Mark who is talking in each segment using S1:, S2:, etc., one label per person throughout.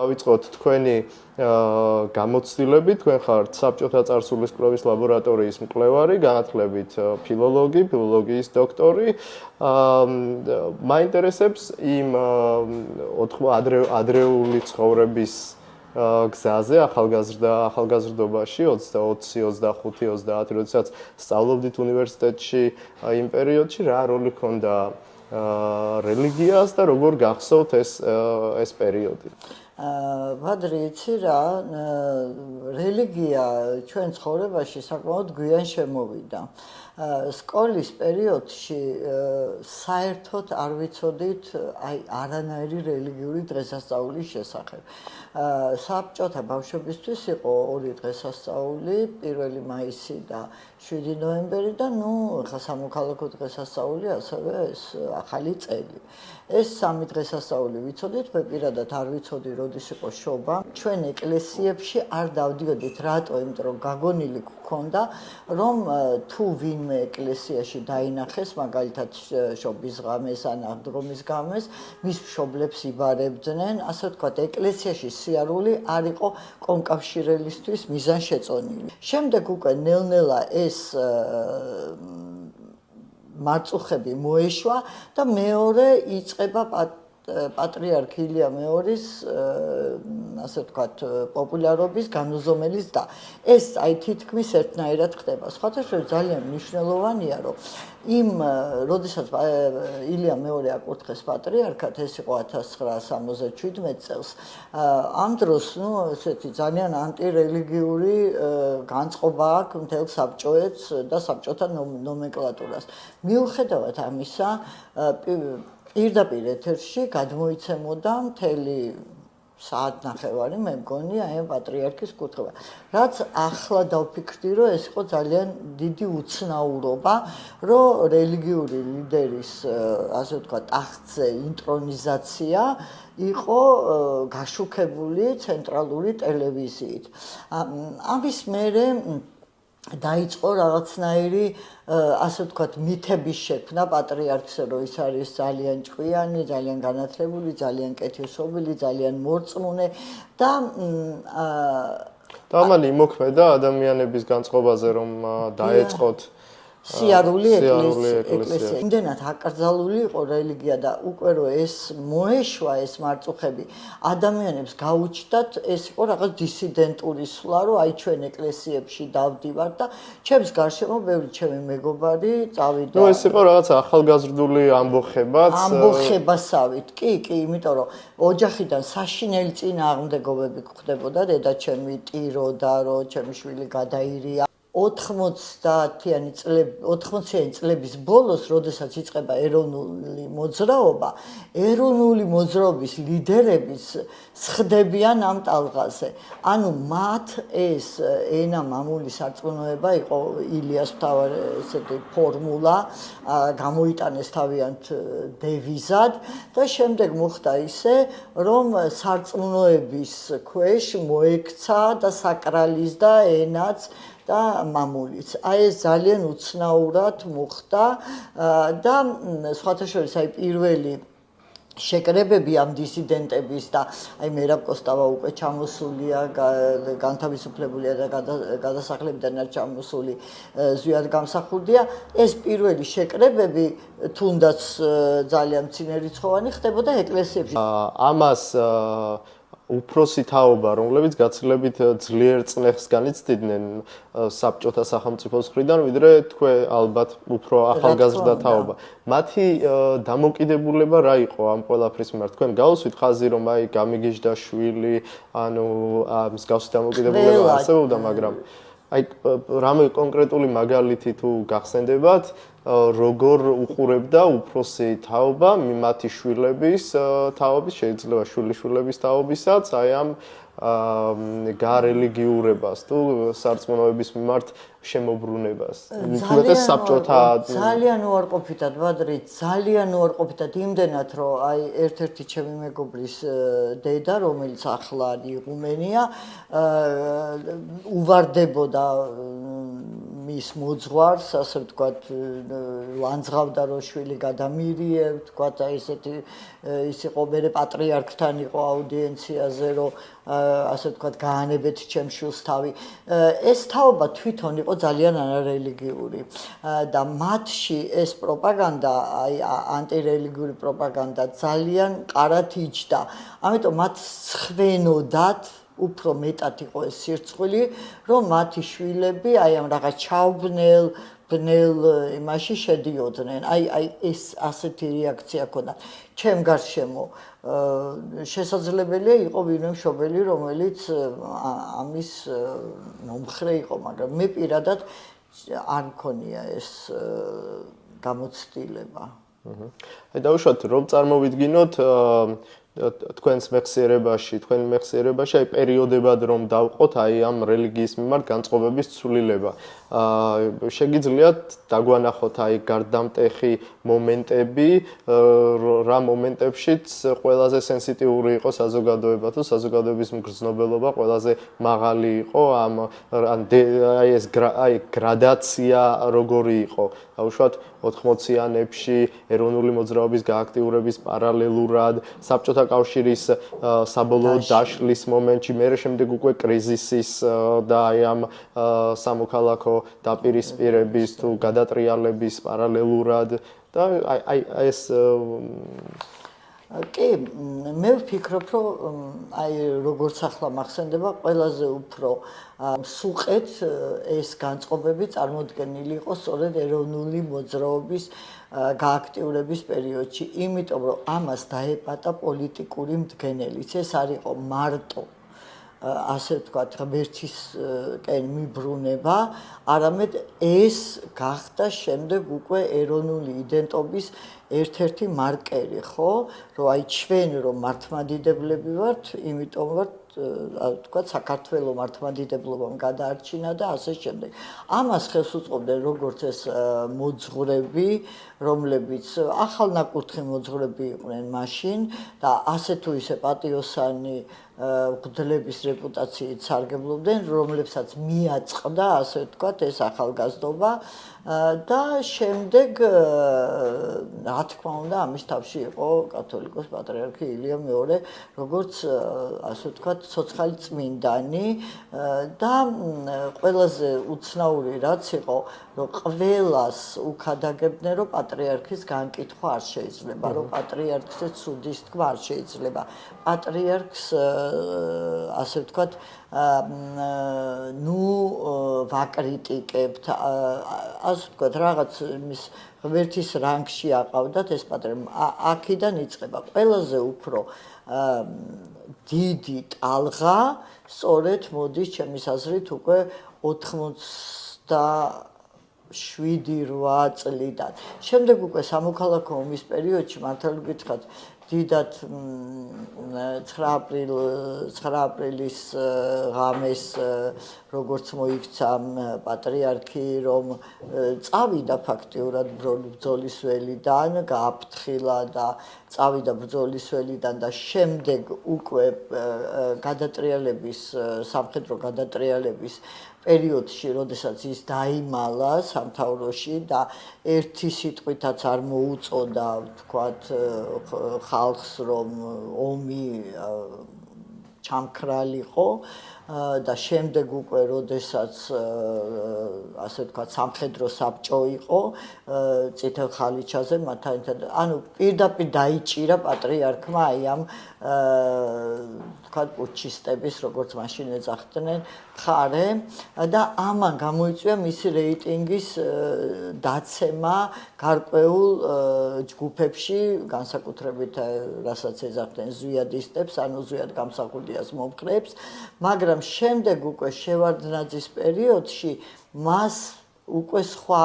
S1: დავიწყოთ თქვენი გამოცდილები. თქვენ ხართ საბჭოთა წარსულის კვლევის ლაბორატორიის მკვლევარი, განათლებით ფილოლოგი, ფილოლოგიის დოქტორი. მაინტერესებს იმ ადრეული ცხოვრების გზაზე, ახალგაზრდობაში 20, 25, 30, როდესაც სწავლობდით უნივერსიტეტში, იმ პერიოდში რა როლი ჰქონდა რელიგიას და როგორ გახსოვთ ეს პერიოდი?
S2: Padri იცი რა, რელიგია ჩვენ ცხოვრებაში საკმაოდ გვიან შემოვიდა. სკოლის პერიოდში საერთოდ არ ვიცოდით აი არანაირი რელიგიური დღესასწაულის შესახებ. საბჭოთა ბავშვებისთვის იყო ორი დღესასწაული, 1 მაისი და 7 ნოემბერი და ხა სამოქალაქო დღესასწაული, ასევე ეს ახალი წელი. ეს სამი დღესასწაული ვიცოდით, მე პირადად არ ვიცოდი, როდის იყო შობა. ჩვენ ეკლესიებში არ დავდიოდით, რატო? იმიტომ რომ გაგონილი გქონდა, რომ თუ ვინმე ეკლესიაში დაინახეს, მაგალითად შობის ღამეს ან აღდგომის ღამეს, მის მშობლებს იბარებდნენ, ასე ვთქვათ, ეკლესიაში სიარული არ იყო კომკავშირელისთვის მიზანშეწონილი. შემდეგ უკვე ნელ-ნელა ეს მარწუხები მოეშვა და მეორე იწყება პატრიარქ ილია მეორის ასე ვთქვათ პოპულარობის განუზომელის და ეს აი თითქმის ერთნაირად ხდება. სხვათა შორის ძალიან მნიშვნელოვანია, რომ როდესაც ილია მეორე აკურთხეს პატრიარქად, ეს იყო 1977 წელს. ამ დროს, ესეთი ძალიან ანტირელიგიური განწყობა აქვს მთელ საბჭოეთს და საბჭოთა ნომენკლატურას. მიუხედავად ამისა, პირდაპირ ეთერში გადმოიცემოდა მთელი საათნახევარი, მე მგონი, აი პატრიარქის კურთხევა. რაც ახლა დავფიქრდი, რომ ეს იყო ძალიან დიდი უცნაურობა, რომ რელიგიური ლიდერის, ასე ვთქვათ, ტახტზე ინტრონიზაცია იყო გაშუქებული ცენტრალური ტელევიზიით. ამის მერე დაიწყო რაღაცნაირი ასე ვთქვათ მითების შექმნა პატრიარქზე, რომ ის არის ძალიან ჭკვიანი, ძალიან განათლებული, ძალიან კეთილშობილი, ძალიან მორწმუნე და
S1: ამან იმოქმედა ადამიანების განწყობაზე, რომ დაეწყოთ
S2: სიარული ეკლესია. იმდენად აკრძალული იყო რელიგია და უკვე რომ ეს მოეშვა ეს მარწუხები, ადამიანებს გაუჩნდათ ეს იყო რაღაც დისიდენტური სვლა, რომ აი ჩვენ ეკლესიებში დავდივართ და ჩემს გარშემო ბევრი ჩემი მეგობარი წავიდა.
S1: ეს იყო რაღაც ახალგაზრდული ამბოხებაც.
S2: ამბოხებასავით. კი, იმიტომ რომ ოჯახიდან საშინელი წინააღმდეგობები გვხდებოდა, დედა ჩემი ტიროდა, რომ ჩემი შვილი გადაირია. 80-იანი წლების ბოლოს, როდესაც იწყება ეროვნული მოძრაობა, ეროვნული მოძრაობის ლიდერებიც სხდებიან ამ ტალღაზე. ანუ მათ ეს ენა მამული სარწმუნოება იყო ილიას მთავარი ესეთი ფორმულა, გამოიტანეს თავიანთ დევიზად და შემდეგ მოხდა ისე, რომ სარწმუნოების ქვეშ მოექცა და საკრალის და ენაც და მამულიც. აი ეს ძალიან უცნაურად მოხდა და სხვათა შორის აი პირველი შეკრებები ამ დისიდენტების და აი მერაბ კოსტავა უკვე ჩამოსულია, განთავისუფლებულია და გადასახლებიდან არ ჩამოსული ზვიად გამსახურდია. ეს პირველი შეკრებები თუნდაც ძალიან მცირერიცხოვანი ხდებოდა ეკლესიებში.
S1: ამას უფროსი თაობა, რომლებიც გაცილებით ძლიერ წნეხს განიცდიდნენ საბჭოთა სახელმწიფოს მხრიდან, ვიდრე თქვენ ალბათ უფრო ახალგაზრდა თაობა. მათი დამოკიდებულება რა იყო ამ ყველაფრის მიმართ? თქვენ გავუსვით ხაზი, რომ აი გამიგიჟდა შვილი, ანუ მსგავსი დამოკიდებულება არსებობდა, მაგრამ აი რამე კონკრეტული მაგალითი თუ გახსენდებათ, როგორ უყურებდა უფროსი თაობა მათი შვილების თაობის, შეიძლება შვილიშვილების თაობისაც, აი ამ გარელიგიურებას თუ სარწმუნოების მიმართ შემოbrunებას. თუმცა საბჭოთა
S2: ძალიან უარყოფითად, ბადრი, ძალიან უარყოფითად იმდენად, რომ აი ერთ-ერთი ჩემი მეგობრის დედა, რომელიც ახლა იღუმენია, უვარდებოდა მის მოძღვარს, ასე ვთქვათ, ლანძღავდა რომ შვილი გადამირიე, ვთქვათ, აი ესეთი ის იყო მერე პატრიარქთან იყო აუდიენციაზე, რომ ასე ვთქვათ, გაანებეთ ჩემ შვილს თავი. ეს თაობა თვითონ იყო ძალიან ანარელიგიური და მათში ეს პროპაგანდა, აი ანტირელიგიური პროპაგანდა ძალიან კარად იჯდა. ამიტომ მათ სხვენოდათ უფრო მეტად იყო ეს სირცხვილი, რომ მათი შვილები აი ამ რაღაც ჩაუბნელ იმაში შედიოდნენ. აი ეს ასეთი რეაქცია ქონდა. ჩემ გარშემო შესაძლებელია იყო ვინმე მშობელი, რომელიც ამის მომხრე იყო, მაგრამ მე პირადად არ მქონია ეს გამოცდილება.
S1: აი დავუშვათ, რომ წარმოვიდგინოთ თქვენს მეხსიერებაში, აი პერიოდებად რომ დავყოთ აი ამ რელიგიის მიმართ განწყობების ცვლილება. შეგიძლიათ დაგვანახოთ აი გარდამტეხი მომენტები, რა მომენტებშიც ყველაზე სენსიტიური იყო საზოგადოება თუ საზოგადოების მგრძნობელობა ყველაზე მაღალი იყო აი ეს გრადაცია როგორი იყო. დავუშვათ 80-იანებში ეროვნული მოძრაობის გააქტიურების პარალელურად საბჭოთა კავშირის საბოლოო დაშლის მომენტში, მერე შემდეგ უკვე კრიზისის და აი ამ სამოქალაქო დაპირისპირების თუ გადატრიალების პარალელურად და აი ეს
S2: კი, მე ვფიქრობ, რომ აი როგორც ახლა მახსენდება, ყველაზე უფრო სუყეთ ეს განწყობები წარმოდგენილი იყო სწორედ ეროვნული მოძრაობის გააქტიურების პერიოდში, იმიტომ რომ ამას დაეპატა პოლიტიკური მდგენელიც. ეს არ იყო მარტო ასე ვთქვათ, ღმერთისკენ მიბრუნება, არამედ ეს გახდა შემდეგ უკვე ეროვნული იდენტობის ერთ-ერთი მარკერი, ხო? რომ აი ჩვენ რომ მართლმადიდებლები ვართ, იმიტომ ვართ ვთქვათ, საქართველოს მართლმადიდებლობამ გადაარჩინა და ასე შემდეგ. ამას ხელს უწყობდნენ როგორც ეს მოძღვრები, რომლებიც ახალნაკურთხი მოძღვრები იყვნენ მაშინ და ასე თუ ისე პატიოსანი მღვდლების რეპუტაციით სარგებლობდნენ, რომლებსაც მიაწყდა, ასე ვთქვათ, ეს ახალგაზრდობა და შემდეგ რა თქმა უნდა, ამის თავში იყო კათოლიკოს პატრიარქი ილია მეორე, როგორც ასე ვთქვათ, ცოცხალი წმინდანი და ყველაზე უცნაური რაც იყო, რომ ყველას უქადაგებდნენ, რომ პატრიარქის განკითხვა არ შეიძლება, რომ პატრიარქზე ცუდის თქვა არ შეიძლება. პატრიარქს ასე ვთქვათ, ვაკრიტიკებთ, ასე ვთქვათ, რაღაც იმის ღმერთის რანგში აყავდათ ეს პატრიარქი. აქედან იწყება ყველაზე უფრო დიდი ტალღა, სწორედ მოდის ჩემის აზრით უკვე 87-8 წლიდან. შემდეგ უკვე სამოქალაქო ომის პერიოდში მართალი გითხრათ, დიდად 9 აპრილის ღამეს როგორც მოიქცა პატრიარქი რომ წავიდა ფაქტიურად ბრძოლის ველიდან, გააფრთხილა და წავიდა ბრძოლის ველიდან და შემდეგ უკვე გადატრიალების სამხედრო გადატრიალების პერიოდში, როდესაც ის დაიმალა სამთავროში და ერთი სიტყვითაც არ მოუწოდა, ვთქვათ, ხალხს, რომ ომი ჩამქრალიყო და შემდეგ უკვე, როდესაც ასე ვთქვათ, სამხედრო საბჭო იყო წითელ ხალიჩაზე, მათთან ერთად, ანუ პირდაპირ დაიჭირა პატრიარქმა აი ამ ვთქვათ, პუტჩისტების, როგორც მაშინ ეძახდნენ, მხარე და ამან გამოიწვია მისი რეიტინგის დაცემა გარკვეულ ჯგუფებში, განსაკუთრებით რასაც ეძახდნენ ზვიადისტებს, ანუ ზვიად გამსახურდიას მომხრეებს, მაგრამ შემდეგ უკვე შევარდნაძის პერიოდში მას უკვე სხვა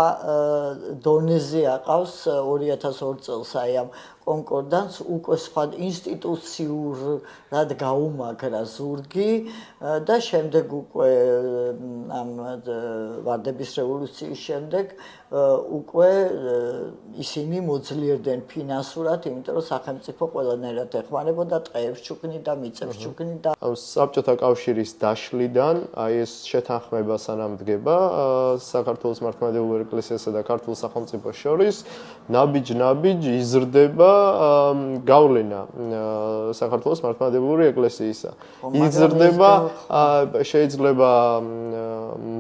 S2: დონეზე აყავს 2002 წელს აი ამ კონკორდანტს უკვე სხვა ინსტიტუციურად გაუმაგრა ზურგი და შემდეგ უკვე ამ ვარდების რევოლუციის შემდეგ უკვე ისინი მოძლიერდნენ ფინანსურად, იმიტომ რომ სახელმწიფო ყველანაირად ეხმარებოდა ტყეებს ჩუქნიდა, მიწებს ჩუქნიდა.
S1: საბჭოთა კავშირის დაშლიდან აი ეს შეთანხმება სანამ დგება საქართველოს მართლმადიდებლურ ეკლესიასა და ქართულ სახელმწიფოს შორის ნაბიჯ იზრდება გავლენა საქართველოს მართლმადიდებლური ეკლესიისა. იზრდება შეიძლება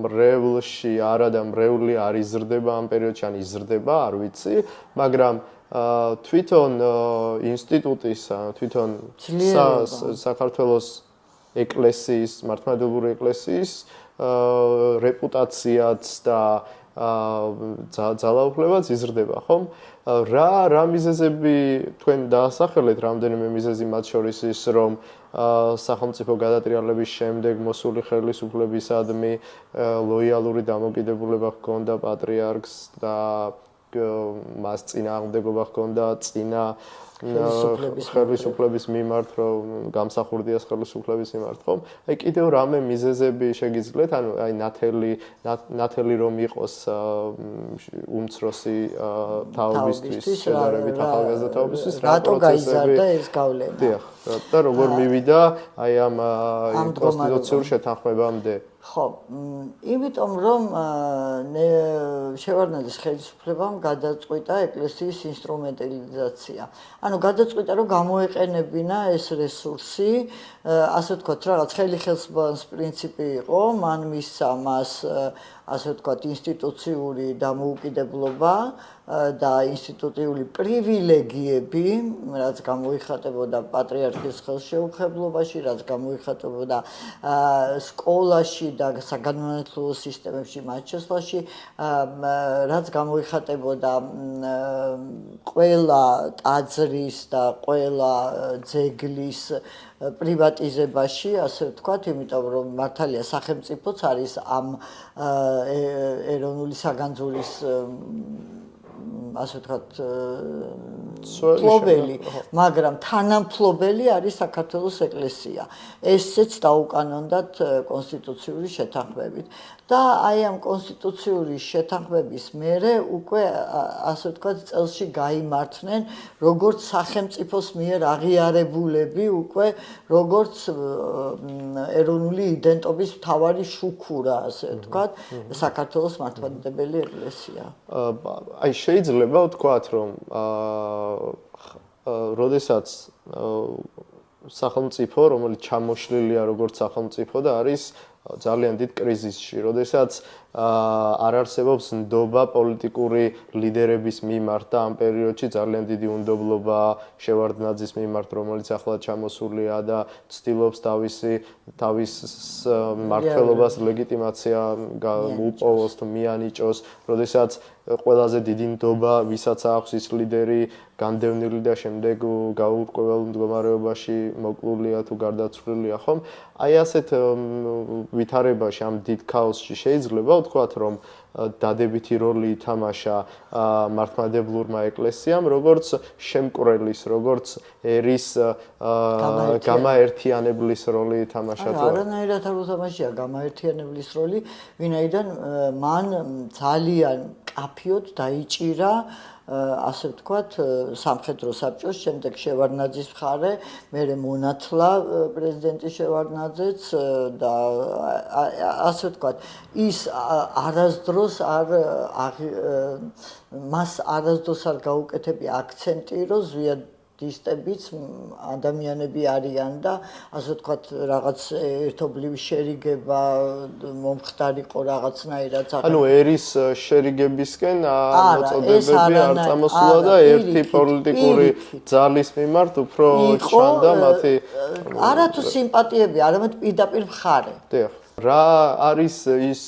S1: მრევლში არა და მრევლი არ იზრდება ამ პერიოდში ან იზრდება, არ ვიცი, მაგრამ თვითონ ინსტიტუტისა, თვითონ საქართველოს ეკლესიის, მართლმადიდებლური ეკლესიის რეპუტაციაც და ძალაუფლებაც იზრდება, ხომ? რა მიზეზები თქვენ დაასახელეთ, რამდენიმე მიზეზი მათ შორის ის, რომ სახელმწიფო გადატრიალების შემდეგ მოსული ხელისუფლებისადმი ლოიალური დამოკიდებულება ჰქონდა პატრიარქს და მას წინააღმდეგობა ჰქონდა წინა ხელისუფლების მიმართ, რომ გამსახურდიას ხელისუფლების მიმართ, ხომ? აი კიდევ რამე მიზეზები შეგიძლიათ, ანუ აი ნათელი რომ იყოს უმცროსი თაობისთვის, შედარებით ახალგაზრდა თაობისთვის, რა
S2: გაიზარდა ეს გავლენა?
S1: დიახ, და როგორ მივიდა აი ამ კონსტიტუციურ შეთანხმებამდე?
S2: ხო, იმიტომ რომ შევარდნაძის ხელისუფლებამ გადაწყვიტა ეკლესიის ინსტრუმენტალიზაცია. ანუ გადაწყვიტა რომ გამოეყენებინა ეს რესურსი, ასე ვთქვათ, რაღაც ხელის პრინციპი იყო, მან მისცა მას ასე ვთქვათ, ინსტიტუციური დამოუკიდებლობა და ინსტიტუტიური პრივილეგიები, რაც გამოიხატებოდა პატრიარქის ხელშეუხებლობაში, რაც გამოიხატებოდა სკოლაში და საგანმანათლებლო სისტემებში მათ შესვლაში, რაც გამოიხატებოდა ყველა ტაძრის და ყველა ძეგლის პრივატიზებაში, ასე ვთქვათ, იმიტომ რომ მართალია სახელმწიფოც არის ამ ეროვნული საგანძურის ასე ვთქვათ ფლობელი, მაგრამ თანამფლობელი არის საქართველოს ეკლესია. ესეც დაუკანონდათ კონსტიტუციური შეთანხმებით. და აი ამ კონსტიტუციური შეთანხმების მერე უკვე ასე ვთქვათ წელში გაიმართნენ როგორც სახელმწიფოს მიერ აღიარებულები უკვე როგორც ეროვნული იდენტობის მთავარი შუქურა, ასე ვთქვათ, საქართველოს მართლმადიდებელი ეკლესია.
S1: აი შეიძლება ვთქვათ, რომ როდესაც სახელმწიფო, რომელიც ჩამოშლილია როგორც სახელმწიფო და არის ძალიან დიდ კრიზისში, როდესაც არ არსებობს ნდობა პოლიტიკური ლიდერების მიმართ და ამ პერიოდში ძალიან დიდი უნდობლობა შევარდნაძის მიმართ, რომელიც ახლა ჩამოსულია და ცდილობს თავის მმართველობას ლეგიტიმაცია უპოვოს თუ მიანიჭოს, როდესაც ყველაზე დიდი ნდობა ვისაც აქვს ის ლიდერი განდევნილი და შემდეგ გაურკვეველ მდგომარეობაში მოკლულია თუ გარდაცვლილია, ხომ? აი ასეთ ვითარებაში, ამ დიდ ქაოსში შეიძლება ვთქვათ, რომ დადებითი როლი ითამაშა მართლმადებლურმა ეკლესიამ, როგორც შემკვრელის, როგორც ერის გამაერთიანებლის როლი ითამაშა.
S2: არანაირად არ უთამაშია გამაერთიანებლის როლი, ვინაიდან მან ძალიან კაფიოდ დაიჭირა ასე ვთქვათ, სამხედრო საბჭოს, შემდეგ შევარდნაძის მხარე, მერე მონათლა პრეზიდენტი შევარდნაძეც და ასე ვთქვათ, ის არასდროს მას არასდროს არ გაუკეთებია აქცენტი, რომ ზვიადისტებიც ადამიანები არიან და ასე ვთქვათ, რაღაც ერთობლივი შერიგება მომხდარიყო რაღაცნაირად.
S1: ანუ ერის შერიგებისკენ მოწოდებები არ წამოსულა და ერთი პოლიტიკური ძალის მიმართ უფრო ჩანდა მათი
S2: არათუ სიმპათიები, არამედ პირდაპირ მხარე.
S1: დიახ. რა არის ის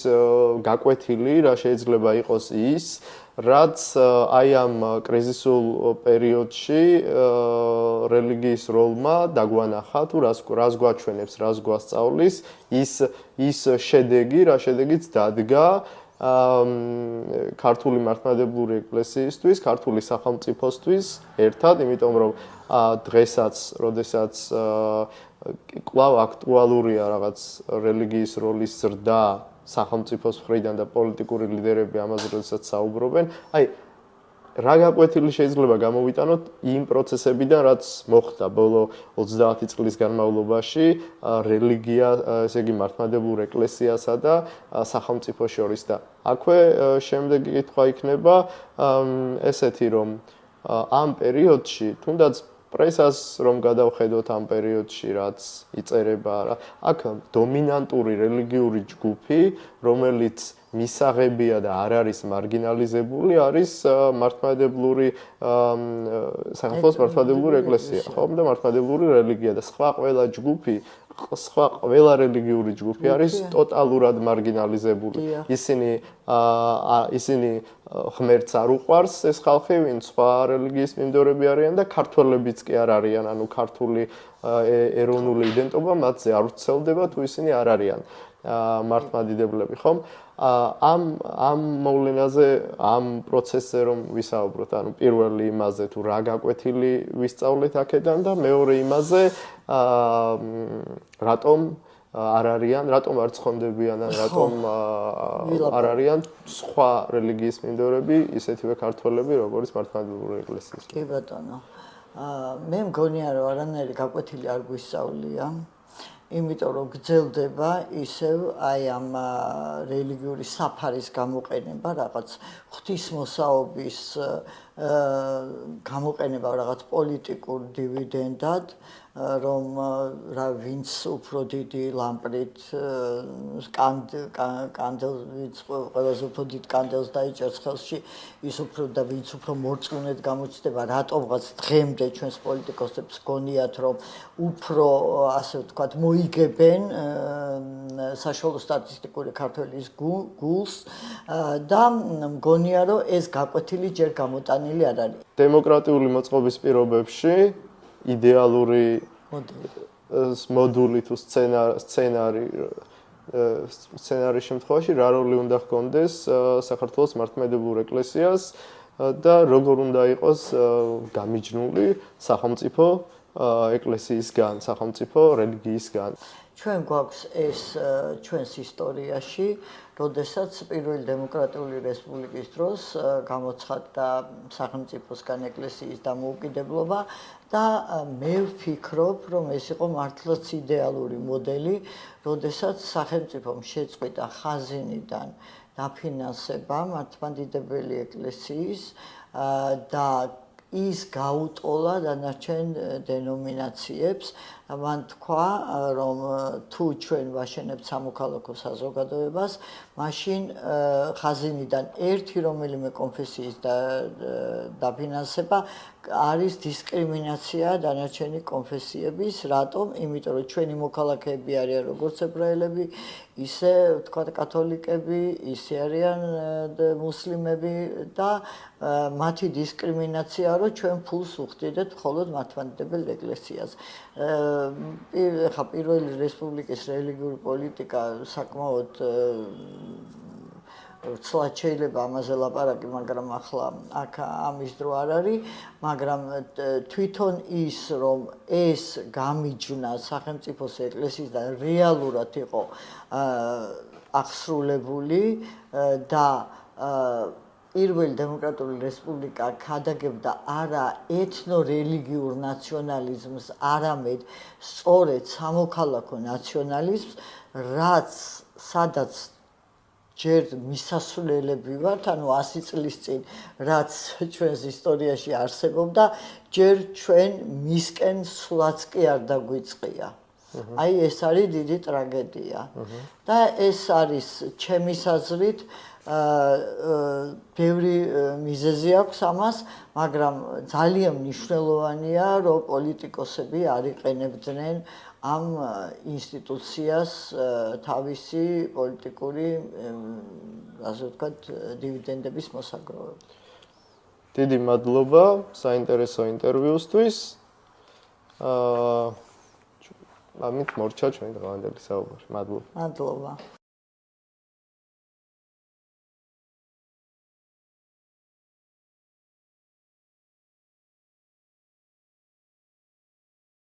S1: გაკვეთილი, რა შეიძლება იყოს ის, რაც აი ამ კრიზისულ პერიოდში რელიგიის როლმა დაგვანახა თუ რას გვაჩვენებს, რას გვასწავლის ის შედეგი, რა შედეგიც დადგა ქართული მართლმადიდებლური ეკლესიისთვის, ქართული სახელმწიფოსთვის ერთად, იმიტომ რომ დღესაც, როდესაც კვლავ აქტუალურია რაღაც რელიგიის როლის ზრდა სახელმწიფოს მხრიდან და პოლიტიკური ლიდერები ამაზე როდესაც საუბრობენ, აი რა გაკვეთილი შეიძლება გამოვიტანოთ იმ პროცესებიდან, რაც მოხდა ბოლო 30 წლის განმავლობაში რელიგია, ესე იგი მართლმადებლურ ეკლესიასა და სახელმწიფოს შორის და აქვე შემდეგი კითხვა იქნება ესეთი, რომ ამ პერიოდში თუნდაც პრესას რომ გადავხედოთ ამ პერიოდში, რაც იწერება, აქ დომინანტური რელიგიური ჯგუფი, რომელიც მისაღებია და არ არის მარგინალიზებული, არის მართლმადიდებლური საქართველოს მართლმადიდებლური ეკლესია, ხო, და მართლმადიდებლური რელიგია და სხვა ყველა ჯგუფი, სხვა ყველა რელიგიური ჯგუფი არის ტოტალურად მარგინალიზებული. ისინი ღმერთს არ უყვარს ეს ხალხი, ვინც სხვა რელიგიის მიმდევრები არიან და ქართველებიც კი არ არიან, ანუ ქართული ეროვნული იდენტობა მათზე არ ვრცელდება თუ ისინი არ არიან მართლმადიდებლები, ხომ? ამ მოვლენაზე, ამ პროცესზე რომ ვისაუბროთ, ანუ პირველი იმაზე თუ რა გაკვეთილი ვისწავლეთ აქედან და მეორე იმაზე, რატომ არ არიან, რატომ არ ცხონდებიან ან რატომ არ არიან სხვა რელიგიის მიმდევრები, ისეთივე ქართველები, როგორც მართლმადიდებლური ეკლესიის.
S2: კი ბატონო. მე მგონია რომ არანაირი გაკვეთილი არ გვისწავლია. იმიტომ რომ გრძელდება ისევ აი ამ რელიგიური საფარის გამოყენება, რაღაც ღვთისმოსაობის გამოყენება რაღაც პოლიტიკურ დივიდენდად, რომ რა ვინც უფრო დიდი ლამპრით კანდელს ყველაზე უფრო დიდ კანდელს დაიჭერს ხელში, ის უფრო და ვინც უფრო მორწმუნედ გამოჩნდება, რატომღაც დღემდე ჩვენს პოლიტიკოსებს გონიათ, რომ უფრო ასე ვთქვათ, მოიგებენ საშუალო სტატისტიკური ქართველის გულს და მგონია, რომ ეს გაკვეთილი ჯერ გამოტანილი არ არის.
S1: დემოკრატიული მოწყობის პირობებში იდეალური მოდული თუ სცენარის შემთხვევაში რა როლი უნდა ჰქონდეს საქართველოს მართლმადიდებლურ ეკლესიას და როგორ უნდა იყოს გამიჯნული სახელმწიფო ეკლესიისგან, სახელმწიფო რელიგიისგან.
S2: ჩვენ გვაქვს ეს ჩვენს ისტორიაში, როდესაც პირველი დემოკრატიული რესპუბლიკის დროს გამოცხადდა სახელმწიფოსგან ეკლესიის დამოუკიდებლობა და მე ვფიქრობ, რომ ეს იყო მართლაც იდეალური მოდელი, როდესაც სახელმწიფომ შეწყვიტა ხაზინიდან დაფინანსება მართლმადიდებელი ეკლესიის და ის გაუტოლა დანარჩენ დენომინაციებს. მან თქვა, რომ თუ ჩვენ ვაშენებთ სამოქალაქო საზოგადოებას, მაშინ ხაზინიდან ერთი რომელიმე კონფესიის დაფინანსება არის დისკრიმინაცია დანარჩენი კონფესიების, რატომ? იმიტომ რომ ჩვენი მოქალაქეები არიან როგორც ებრაელები, ისე ვთქვათ კათოლიკები, ისე არიან მუსლიმები და მათი დისკრიმინაცია, რომ ჩვენ ფულს ვუხდიდეთ მხოლოდ მართლმადიდებელ ეკლესიას. ხა პირველი რესპუბლიკის რელიგიური პოლიტიკა საკმაოდ ცლად შეიძლება ამაზე ლაპარაკი, მაგრამ ახლა აქ ამის დრო არ არის, მაგრამ თვითონ ის, რომ ეს გამიჯნა სახელმწიფოს ეკლესიისგან რეალურად იყო აღსრულებული და პირველი დემოკრატიული რესპუბლიკა ქადაგებდა არა ეთნო-რელიგიურ ნაციონალიზმს, არამედ სწორედ სამოქალაქო ნაციონალიზმს, რაც სადაც ჯერ მისასვლელები ვართ, ანუ 100 წლის წინ, რაც ჩვენს ისტორიაში არსებობდა, ჯერ ჩვენ მისკენ სულაც კი არ დაგვიწყია. აი ეს არის დიდი ტრაგედია. და ეს არის ჩემის აზრით ბევრი მიზეზი აქვს ამას, მაგრამ ძალიან მნიშვნელოვანია, რომ პოლიტიკოსები არ იყენებდნენ ამ ინსტიტუციას თავისი პოლიტიკური, ასე ვთქვათ, დივიდენდების მოსაგროვებლად.
S1: დიდი მადლობა საინტერესო ინტერვიუსთვის. ამით მორჩა ჩვენი დღევანდელი საუბარი. მადლობა.
S2: მადლობა.